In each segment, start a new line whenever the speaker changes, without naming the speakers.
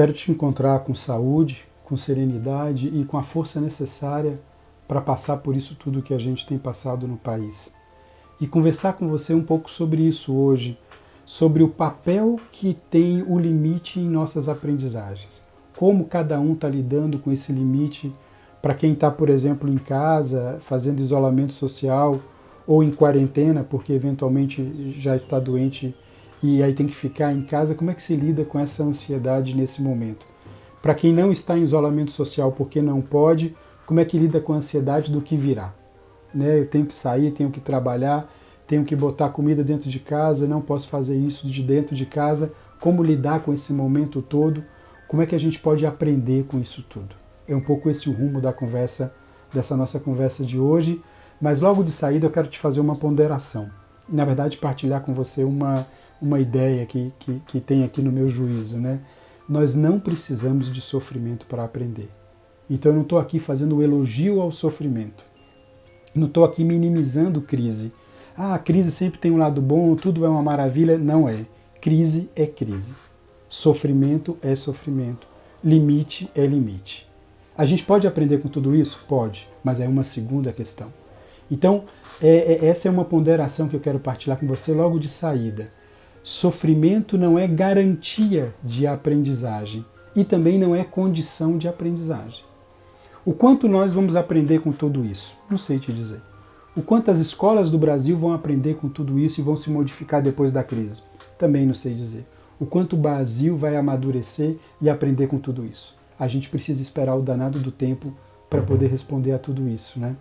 Espero te encontrar com saúde, com serenidade e com a força necessária para passar por isso tudo que a gente tem passado no país. E conversar com você um pouco sobre isso hoje, sobre o papel que tem o limite em nossas aprendizagens. Como cada um está lidando com esse limite para quem está, por exemplo, em casa, fazendo isolamento social ou em quarentena, porque eventualmente já está doente e aí tem que ficar em casa, como é que se lida com essa ansiedade nesse momento? Para quem não está em isolamento social porque não pode, como é que lida com a ansiedade do que virá? Né? Eu tenho que sair, tenho que trabalhar, tenho que botar comida dentro de casa, não posso fazer isso de dentro de casa. Como lidar com esse momento todo? Como é que a gente pode aprender com isso tudo? É um pouco esse o rumo da conversa, dessa nossa conversa de hoje, mas logo de saída eu quero te fazer uma ponderação. Na verdade, partilhar com você uma ideia que tem aqui no meu juízo, né? Nós não precisamos de sofrimento para aprender. Então eu não estou aqui fazendo um elogio ao sofrimento. Não estou aqui minimizando crise. Ah, a crise sempre tem um lado bom, tudo é uma maravilha. Não é. Crise é crise. Sofrimento é sofrimento. Limite é limite. A gente pode aprender com tudo isso? Pode, mas é uma segunda questão. Então, essa é uma ponderação que eu quero partilhar com você logo de saída. Sofrimento não é garantia de aprendizagem e também não é condição de aprendizagem. O quanto nós vamos aprender com tudo isso? Não sei te dizer. O quanto as escolas do Brasil vão aprender com tudo isso e vão se modificar depois da crise? Também não sei dizer. O quanto o Brasil vai amadurecer e aprender com tudo isso? A gente precisa esperar o danado do tempo para poder responder a tudo isso, né?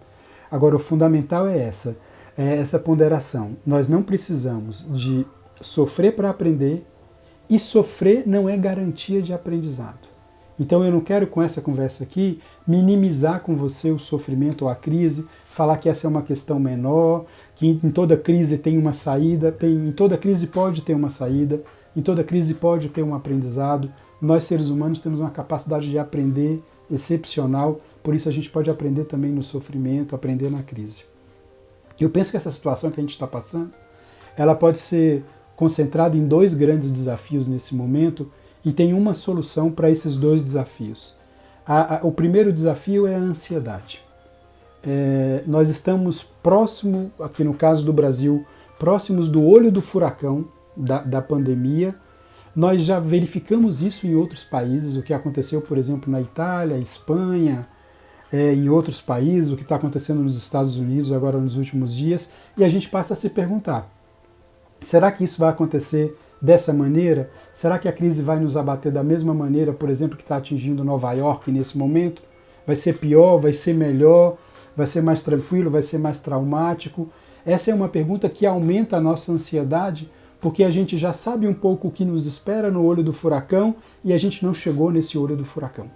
Agora, o fundamental é essa ponderação. Nós não precisamos de sofrer para aprender e sofrer não é garantia de aprendizado. Então eu não quero com essa conversa aqui minimizar com você o sofrimento ou a crise, falar que essa é uma questão menor, que em toda crise tem uma saída, em toda crise pode ter uma saída, em toda crise pode ter um aprendizado. Nós seres humanos temos uma capacidade de aprender excepcional, por isso a gente pode aprender também no sofrimento, aprender na crise. Eu penso que essa situação que a gente está passando, ela pode ser concentrada em dois grandes desafios nesse momento e tem uma solução para esses dois desafios. O primeiro desafio é a ansiedade. Nós estamos próximo, aqui no caso do Brasil, próximos do olho do furacão da pandemia. Nós já verificamos isso em outros países, o que aconteceu, por exemplo, na Itália, Espanha, em outros países, o que está acontecendo nos Estados Unidos agora nos últimos dias, e a gente passa a se perguntar, será que isso vai acontecer dessa maneira? Será que a crise vai nos abater da mesma maneira, por exemplo, que está atingindo Nova York nesse momento? Vai ser pior, vai ser melhor, vai ser mais tranquilo, vai ser mais traumático? Essa é uma pergunta que aumenta a nossa ansiedade, porque a gente já sabe um pouco o que nos espera no olho do furacão e a gente não chegou nesse olho do furacão.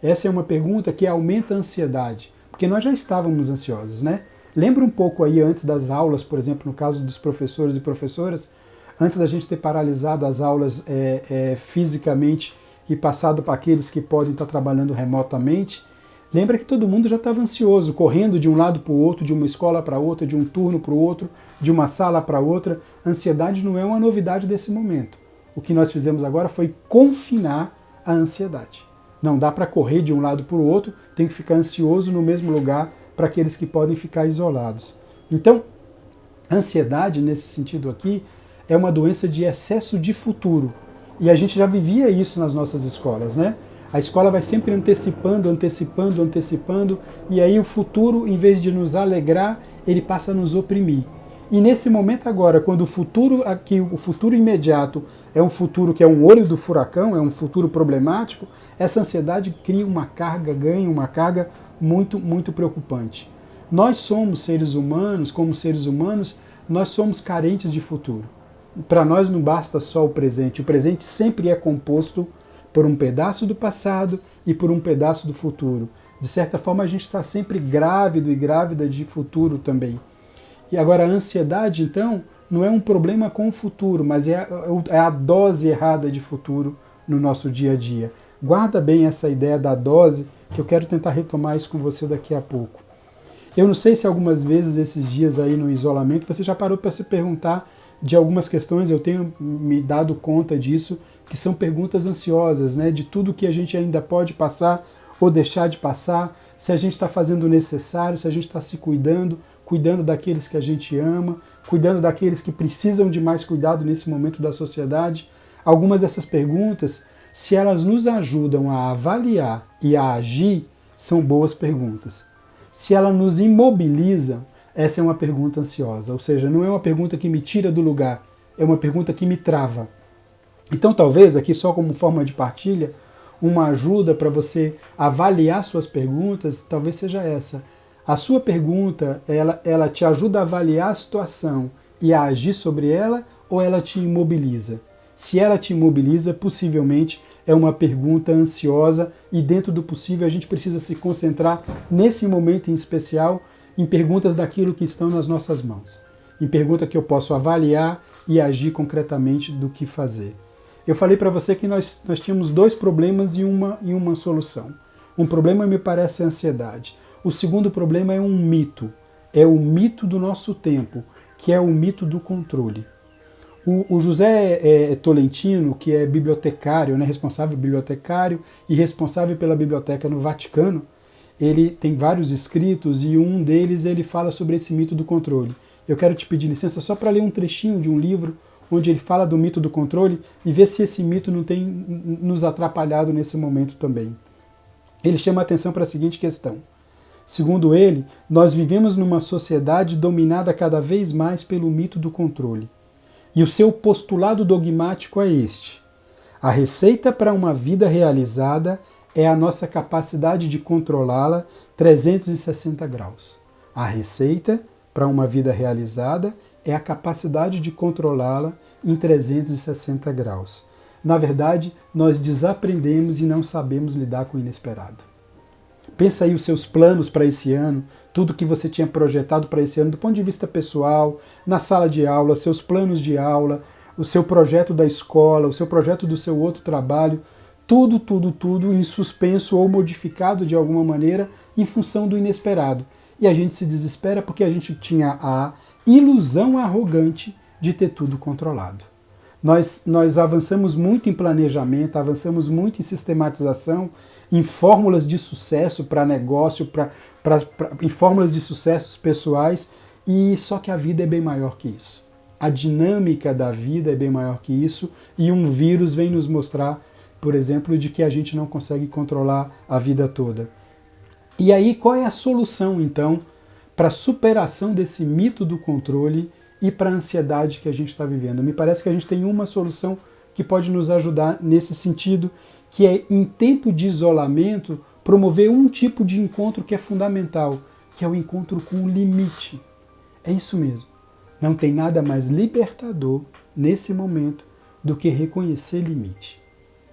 Essa é uma pergunta que aumenta a ansiedade, porque nós já estávamos ansiosos, né? Lembra um pouco aí antes das aulas, por exemplo, no caso dos professores e professoras, antes da gente ter paralisado as aulas fisicamente e passado para aqueles que podem estar trabalhando remotamente, lembra que todo mundo já estava ansioso, correndo de um lado para o outro, de uma escola para outra, de um turno para o outro, de uma sala para outra. Ansiedade não é uma novidade desse momento. O que nós fizemos agora foi confinar a ansiedade. Não dá para correr de um lado para o outro, tem que ficar ansioso no mesmo lugar para aqueles que podem ficar isolados. Então, ansiedade, nesse sentido aqui, é uma doença de excesso de futuro. E a gente já vivia isso nas nossas escolas, né? A escola vai sempre antecipando, antecipando, antecipando, e aí o futuro, em vez de nos alegrar, ele passa a nos oprimir. E nesse momento agora, quando o futuro aqui, o futuro imediato é um futuro que é um olho do furacão, é um futuro problemático, essa ansiedade cria uma carga, ganha uma carga muito, muito preocupante. Nós somos seres humanos, como seres humanos, nós somos carentes de futuro. Para nós não basta só o presente sempre é composto por um pedaço do passado e por um pedaço do futuro. De certa forma, a gente está sempre grávido e grávida de futuro também. E agora a ansiedade, então, não é um problema com o futuro, mas é a dose errada de futuro no nosso dia a dia. Guarda bem essa ideia da dose, que eu quero tentar retomar isso com você daqui a pouco. Eu não sei se algumas vezes esses dias aí no isolamento você já parou para se perguntar de algumas questões, eu tenho me dado conta disso, que são perguntas ansiosas, né, de tudo que a gente ainda pode passar ou deixar de passar, se a gente está fazendo o necessário, se a gente está se cuidando, cuidando daqueles que a gente ama, cuidando daqueles que precisam de mais cuidado nesse momento da sociedade. Algumas dessas perguntas, se elas nos ajudam a avaliar e a agir, são boas perguntas. Se ela nos imobiliza, essa é uma pergunta ansiosa, ou seja, não é uma pergunta que me tira do lugar, é uma pergunta que me trava. Então talvez aqui só como forma de partilha, uma ajuda para você avaliar suas perguntas, talvez seja essa. A sua pergunta, ela te ajuda a avaliar a situação e a agir sobre ela, ou ela te imobiliza? Se ela te imobiliza, possivelmente é uma pergunta ansiosa e dentro do possível a gente precisa se concentrar nesse momento em especial em perguntas daquilo que estão nas nossas mãos. Em pergunta que eu posso avaliar e agir concretamente do que fazer. Eu falei para você que nós tínhamos dois problemas e uma solução. Um problema me parece a ansiedade. O segundo problema é um mito. É o mito do nosso tempo, que é o mito do controle. O José Tolentino, que é bibliotecário, né, responsável bibliotecário e responsável pela biblioteca no Vaticano, ele tem vários escritos e um deles ele fala sobre esse mito do controle. Eu quero te pedir licença só para ler um trechinho de um livro onde ele fala do mito do controle e ver se esse mito não tem nos atrapalhado nesse momento também. Ele chama a atenção para a seguinte questão. Segundo ele, nós vivemos numa sociedade dominada cada vez mais pelo mito do controle. E o seu postulado dogmático é este. A receita para uma vida realizada é a nossa capacidade de controlá-la 360 graus. A receita para uma vida realizada é a capacidade de controlá-la em 360 graus. Na verdade, nós desaprendemos e não sabemos lidar com o inesperado. Pensa aí os seus planos para esse ano, tudo que você tinha projetado para esse ano do ponto de vista pessoal, na sala de aula, seus planos de aula, o seu projeto da escola, o seu projeto do seu outro trabalho, tudo em suspenso ou modificado de alguma maneira em função do inesperado. E a gente se desespera porque a gente tinha a ilusão arrogante de ter tudo controlado. Nós avançamos muito em planejamento, avançamos muito em sistematização, em fórmulas de sucesso para negócio, em fórmulas de sucessos pessoais, e só que a vida é bem maior que isso. A dinâmica da vida é bem maior que isso, e um vírus vem nos mostrar, por exemplo, de que a gente não consegue controlar a vida toda. E aí, qual é a solução, então, para a superação desse mito do controle e para a ansiedade que a gente está vivendo? Me parece que a gente tem uma solução que pode nos ajudar nesse sentido, que é, em tempo de isolamento, promover um tipo de encontro que é fundamental, que é o encontro com o limite. É isso mesmo. Não tem nada mais libertador, nesse momento, do que reconhecer limite.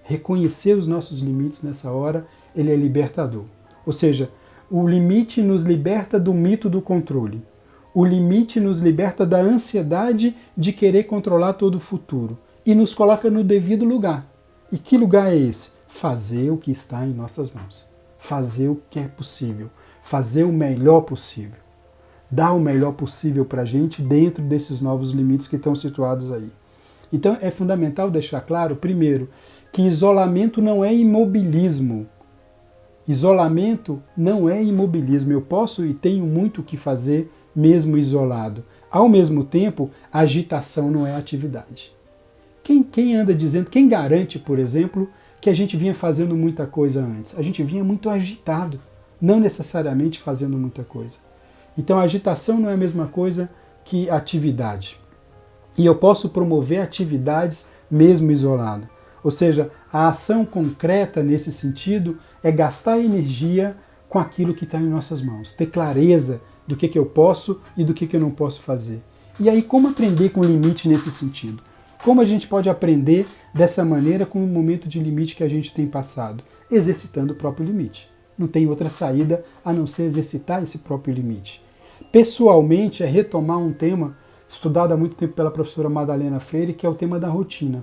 Reconhecer os nossos limites nessa hora, ele é libertador. Ou seja, o limite nos liberta do mito do controle. O limite nos liberta da ansiedade de querer controlar todo o futuro. E nos coloca no devido lugar. E que lugar é esse? Fazer o que está em nossas mãos. Fazer o que é possível. Fazer o melhor possível. Dar o melhor possível para a gente dentro desses novos limites que estão situados aí. Então é fundamental deixar claro, primeiro, que isolamento não é imobilismo. Isolamento não é imobilismo. Eu posso e tenho muito o que fazer mesmo isolado. Ao mesmo tempo, a agitação não é atividade. Quem anda dizendo, quem garante, por exemplo, que a gente vinha fazendo muita coisa antes? A gente vinha muito agitado, não necessariamente fazendo muita coisa. Então a agitação não é a mesma coisa que atividade. E eu posso promover atividades mesmo isolado. Ou seja, a ação concreta nesse sentido é gastar energia com aquilo que está em nossas mãos. Ter clareza do que eu posso e do que eu não posso fazer. E aí, como aprender com limite nesse sentido? Como a gente pode aprender dessa maneira com o momento de limite que a gente tem passado? Exercitando o próprio limite. Não tem outra saída a não ser exercitar esse próprio limite. Pessoalmente, é retomar um tema estudado há muito tempo pela professora Madalena Freire, que é o tema da rotina.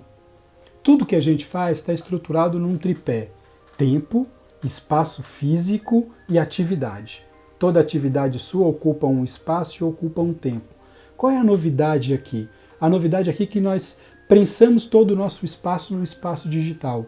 Tudo que a gente faz está estruturado num tripé: tempo, espaço físico e atividade. Toda atividade sua ocupa um espaço e ocupa um tempo. Qual é a novidade aqui? A novidade aqui é que nós prensamos todo o nosso espaço no espaço digital.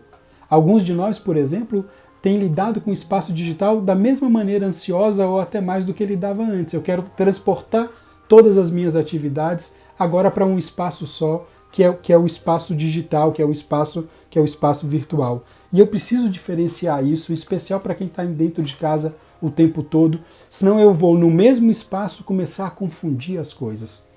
Alguns de nós, por exemplo, têm lidado com o espaço digital da mesma maneira ansiosa ou até mais do que lidava antes. Eu quero transportar todas as minhas atividades agora para um espaço só, que é o espaço digital, que é o espaço virtual. E eu preciso diferenciar isso, em especial para quem está dentro de casa o tempo todo, senão eu vou no mesmo espaço começar a confundir as coisas.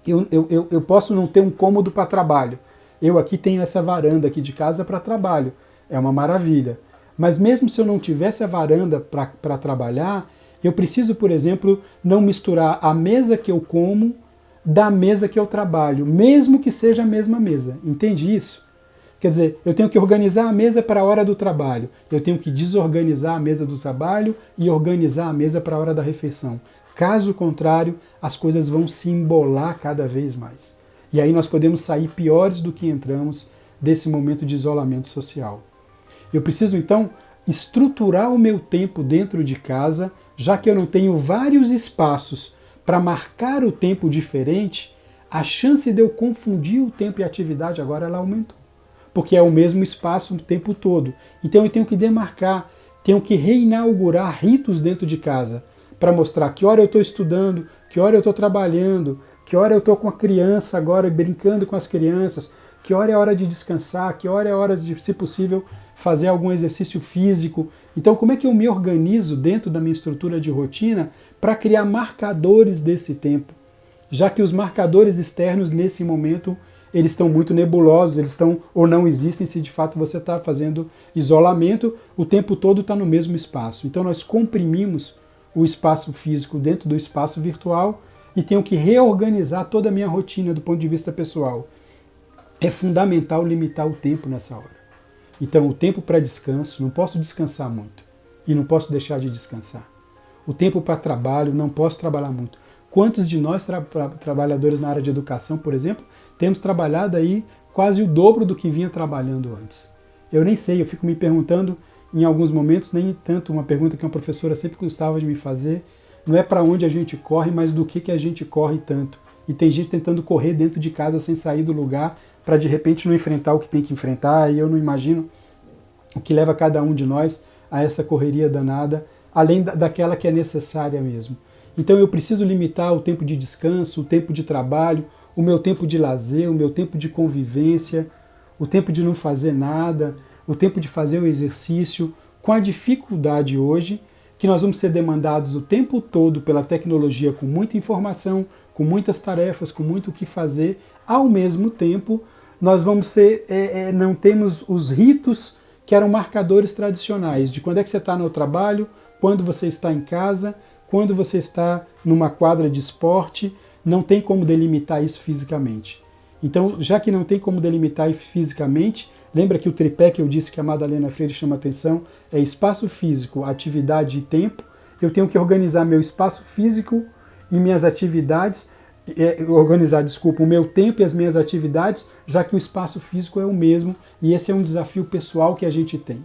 Eu posso não ter um cômodo para trabalho. Eu aqui tenho essa varanda aqui de casa para trabalho. É uma maravilha. Mas mesmo se eu não tivesse a varanda para trabalhar, eu preciso, por exemplo, não misturar a mesa que eu como da mesa que eu trabalho, mesmo que seja a mesma mesa. Entende isso? Quer dizer, eu tenho que organizar a mesa para a hora do trabalho, eu tenho que desorganizar a mesa do trabalho e organizar a mesa para a hora da refeição. Caso contrário, as coisas vão se embolar cada vez mais. E aí nós podemos sair piores do que entramos desse momento de isolamento social. Eu preciso, então, estruturar o meu tempo dentro de casa, já que eu não tenho vários espaços para marcar o tempo diferente, a chance de eu confundir o tempo e a atividade agora ela aumentou. Porque é o mesmo espaço o tempo todo. Então eu tenho que demarcar, tenho que reinaugurar ritos dentro de casa para mostrar que hora eu estou estudando, que hora eu estou trabalhando, que hora eu estou com a criança agora brincando com as crianças, que hora é hora de descansar, que hora é hora de, se possível, fazer algum exercício físico. Então, como é que eu me organizo dentro da minha estrutura de rotina para criar marcadores desse tempo? Já que os marcadores externos, nesse momento, eles estão muito nebulosos, eles estão ou não existem se de fato você está fazendo isolamento, o tempo todo está no mesmo espaço. Então, nós comprimimos o espaço físico dentro do espaço virtual e tenho que reorganizar toda a minha rotina do ponto de vista pessoal. É fundamental limitar o tempo nessa hora. Então, o tempo para descanso, não posso descansar muito e não posso deixar de descansar. O tempo para trabalho, não posso trabalhar muito. Quantos de nós, trabalhadores na área de educação, por exemplo, temos trabalhado aí quase o dobro do que vinha trabalhando antes? Eu nem sei, eu fico me perguntando em alguns momentos, nem tanto uma pergunta que uma professora sempre gostava de me fazer, não é para onde a gente corre, mas do que a gente corre tanto. E tem gente tentando correr dentro de casa sem sair do lugar para de repente não enfrentar o que tem que enfrentar, e eu não imagino o que leva cada um de nós a essa correria danada, além daquela que é necessária mesmo. Então eu preciso limitar o tempo de descanso, o tempo de trabalho, o meu tempo de lazer, o meu tempo de convivência, o tempo de não fazer nada, o tempo de fazer o exercício, com a dificuldade hoje que nós vamos ser demandados o tempo todo pela tecnologia com muita informação, com muitas tarefas, com muito o que fazer. Ao mesmo tempo, nós vamos ser, não temos os ritos que eram marcadores tradicionais de quando é que você está no trabalho, quando você está em casa, quando você está numa quadra de esporte, não tem como delimitar isso fisicamente. Então, já que não tem como delimitar isso fisicamente, lembra que o tripé que eu disse que a Madalena Freire chama atenção é espaço físico, atividade e tempo. Eu tenho que organizar meu espaço físico e minhas atividades, o meu tempo e as minhas atividades, já que o espaço físico é o mesmo e esse é um desafio pessoal que a gente tem.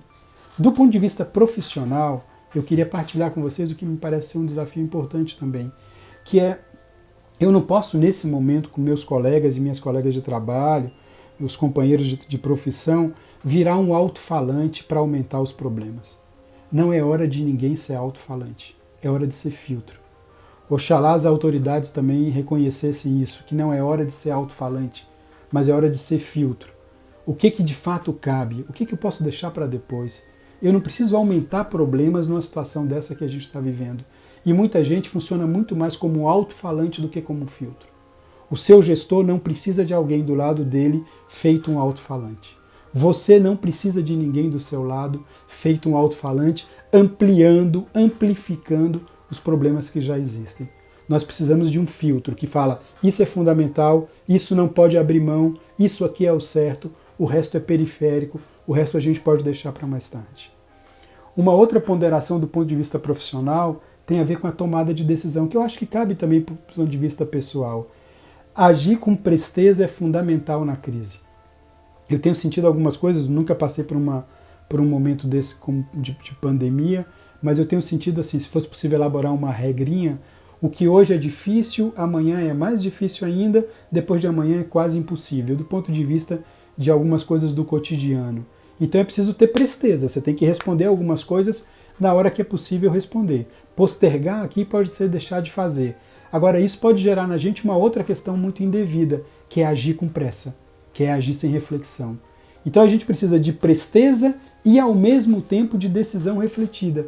Do ponto de vista profissional, eu queria partilhar com vocês o que me parece ser um desafio importante também, que é, eu não posso nesse momento com meus colegas e minhas colegas de trabalho, os companheiros de profissão, virar um alto-falante para aumentar os problemas. Não é hora de ninguém ser alto-falante, é hora de ser filtro. Oxalá as autoridades também reconhecessem isso, que não é hora de ser alto-falante, mas é hora de ser filtro. O que de fato cabe? O que eu posso deixar para depois? Eu não preciso aumentar problemas numa situação dessa que a gente está vivendo. E muita gente funciona muito mais como um alto-falante do que como um filtro. O seu gestor não precisa de alguém do lado dele feito um alto-falante. Você não precisa de ninguém do seu lado feito um alto-falante, amplificando os problemas que já existem. Nós precisamos de um filtro que fala, isso é fundamental, isso não pode abrir mão, isso aqui é o certo, o resto é periférico, o resto a gente pode deixar para mais tarde. Uma outra ponderação do ponto de vista profissional tem a ver com a tomada de decisão, que eu acho que cabe também do ponto de vista pessoal. Agir com presteza é fundamental na crise. Eu tenho sentido algumas coisas, nunca passei por um momento desse de pandemia, mas eu tenho sentido assim, se fosse possível elaborar uma regrinha, O que hoje é difícil, amanhã é mais difícil ainda, depois de amanhã é quase impossível, do ponto de vista de algumas coisas do cotidiano. Então é preciso ter presteza, você tem que responder algumas coisas na hora que é possível responder. Postergar aqui pode ser deixar de fazer. Agora, isso pode gerar na gente uma outra questão muito indevida, que é agir com pressa, que é agir sem reflexão. Então a gente precisa de presteza e, ao mesmo tempo, de decisão refletida,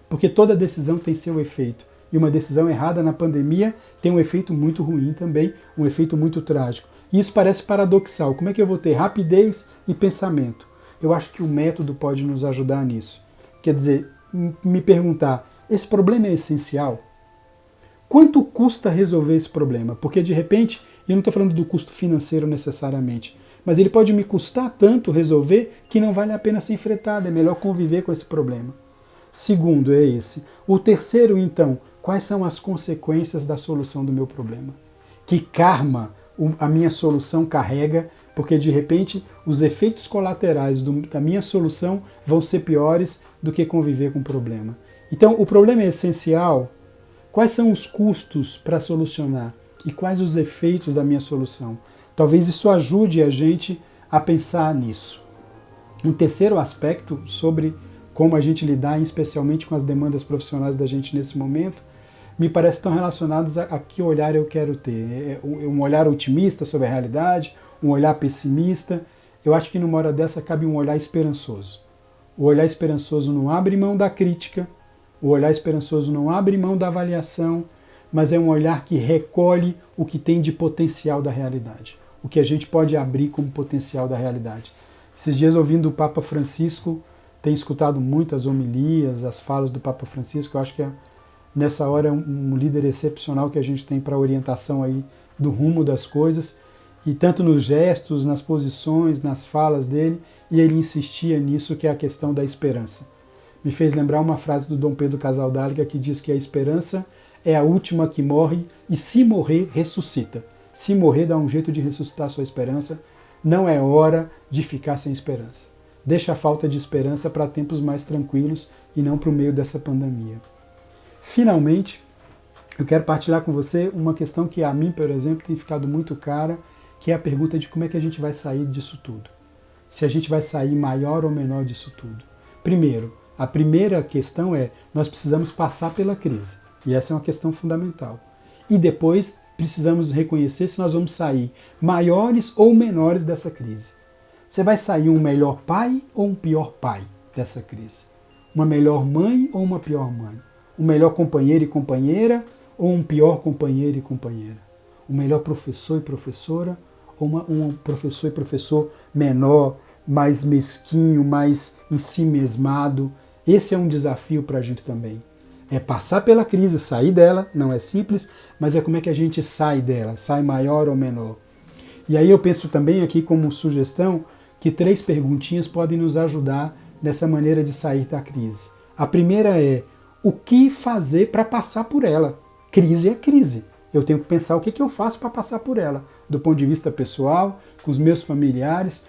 porque toda decisão tem seu efeito. E uma decisão errada na pandemia tem um efeito muito ruim também, um efeito muito trágico. E isso parece paradoxal. Como é que eu vou ter rapidez e pensamento? Eu acho que o método pode nos ajudar nisso. Quer dizer, me perguntar, esse problema é essencial? Quanto custa resolver esse problema? Porque, de repente, eu não estou falando do custo financeiro necessariamente, mas ele pode me custar tanto resolver que não vale a pena ser enfrentado, é melhor conviver com esse problema. Segundo é esse. O terceiro, então, quais são as consequências da solução do meu problema? Que karma a minha solução carrega, porque de repente os efeitos colaterais da minha solução vão ser piores do que conviver com o problema. Então, o problema é essencial. Quais são os custos para solucionar? E quais os efeitos da minha solução? Talvez isso ajude a gente a pensar nisso. Um terceiro aspecto sobre como a gente lidar, especialmente com as demandas profissionais da gente nesse momento, me parece estão relacionados a que olhar eu quero ter. Um olhar otimista sobre a realidade, um olhar pessimista. Eu acho que numa hora dessa cabe um olhar esperançoso. O olhar esperançoso não abre mão da crítica, o olhar esperançoso não abre mão da avaliação, mas é um olhar que recolhe o que tem de potencial da realidade, o que a gente pode abrir como potencial da realidade. Esses dias, ouvindo o Papa Francisco, tenho escutado muito as homilias, as falas do Papa Francisco. Eu acho que nessa hora é um líder excepcional que a gente tem para a orientação aí do rumo das coisas, e tanto nos gestos, nas posições, nas falas dele, e ele insistia nisso, que é a questão da esperança. Me fez lembrar uma frase do Dom Pedro Casaldáliga que diz que a esperança é a última que morre e, se morrer, ressuscita. Se morrer, dá um jeito de ressuscitar a sua esperança. Não é hora de ficar sem esperança. Deixa a falta de esperança para tempos mais tranquilos e não para o meio dessa pandemia. Finalmente, eu quero partilhar com você uma questão que a mim, por exemplo, tem ficado muito cara, que é a pergunta de como é que a gente vai sair disso tudo. Se a gente vai sair maior ou menor disso tudo. Primeiro, a primeira questão é, nós precisamos passar pela crise. E essa é uma questão fundamental. E depois, precisamos reconhecer se nós vamos sair maiores ou menores dessa crise. Você vai sair um melhor pai ou um pior pai dessa crise? Uma melhor mãe ou uma pior mãe? Um melhor companheiro e companheira ou um pior companheiro e companheira? Um melhor professor e professora ou um professor e professor menor, mais mesquinho, mais ensimesmado? Esse é um desafio para a gente também. É passar pela crise, sair dela, não é simples, mas é como é que a gente sai dela, sai maior ou menor. E aí eu penso também aqui como sugestão que 3 perguntinhas podem nos ajudar nessa maneira de sair da crise. A primeira é, o que fazer para passar por ela? Crise é crise. Eu tenho que pensar o que eu faço para passar por ela, do ponto de vista pessoal, com os meus familiares,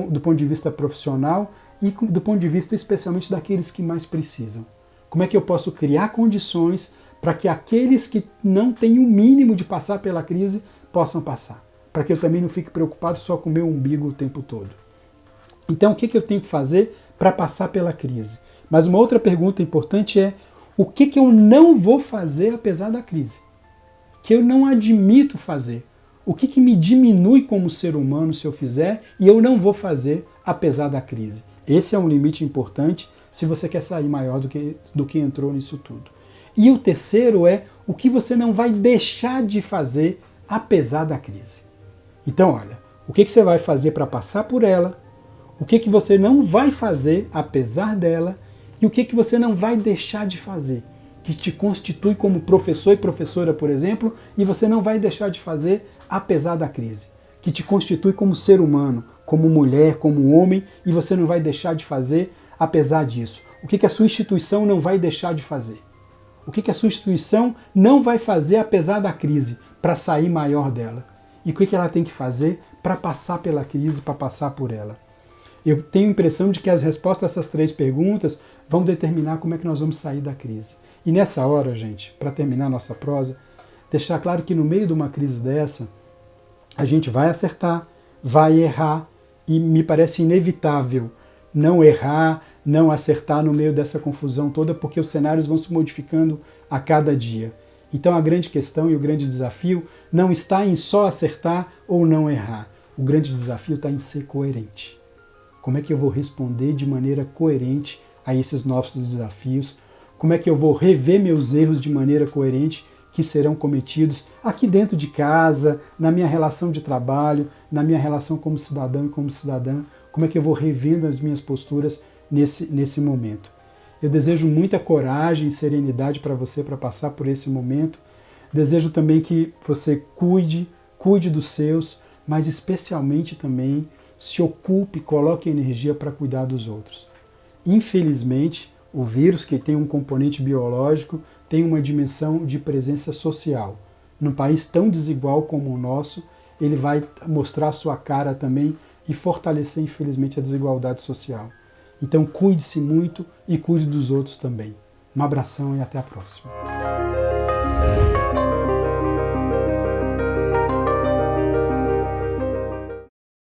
do ponto de vista profissional e do ponto de vista especialmente daqueles que mais precisam. Como é que eu posso criar condições para que aqueles que não têm o mínimo de passar pela crise possam passar? Para que eu também não fique preocupado só com o meu umbigo o tempo todo. Então, o que eu tenho que fazer para passar pela crise? Mas uma outra pergunta importante é, o que eu não vou fazer apesar da crise? Que eu não admito fazer? O que me diminui como ser humano se eu fizer e eu não vou fazer apesar da crise? Esse é um limite importante se você quer sair maior do que entrou nisso tudo. E o terceiro é o que você não vai deixar de fazer apesar da crise. Então, olha, o que você vai fazer para passar por ela, o que você não vai fazer apesar dela e o que você não vai deixar de fazer, que te constitui como professor e professora, por exemplo, e você não vai deixar de fazer apesar da crise, que te constitui como ser humano, como mulher, como homem, e você não vai deixar de fazer apesar disso. O que a sua instituição não vai deixar de fazer? O que a sua instituição não vai fazer apesar da crise, para sair maior dela? E o que ela tem que fazer para passar pela crise, para passar por ela? Eu tenho a impressão de que as respostas a essas 3 perguntas vão determinar como é que nós vamos sair da crise. E nessa hora, gente, para terminar nossa prosa, deixar claro que no meio de uma crise dessa, a gente vai acertar, vai errar, e me parece inevitável não errar, não acertar no meio dessa confusão toda, porque os cenários vão se modificando a cada dia. Então a grande questão e o grande desafio não está em só acertar ou não errar. O grande desafio está em ser coerente. Como é que eu vou responder de maneira coerente a esses novos desafios? Como é que eu vou rever meus erros de maneira coerente que serão cometidos aqui dentro de casa, na minha relação de trabalho, na minha relação como cidadão e como cidadã? Como é que eu vou revendo as minhas posturas nesse momento? Eu desejo muita coragem e serenidade para você para passar por esse momento. Desejo também que você cuide dos seus, mas especialmente também se ocupe, coloque energia para cuidar dos outros. Infelizmente, o vírus, que tem um componente biológico, tem uma dimensão de presença social. Num país tão desigual como o nosso, ele vai mostrar sua cara também e fortalecer, infelizmente, a desigualdade social. Então cuide-se muito e cuide dos outros também. Um abração e até a próxima.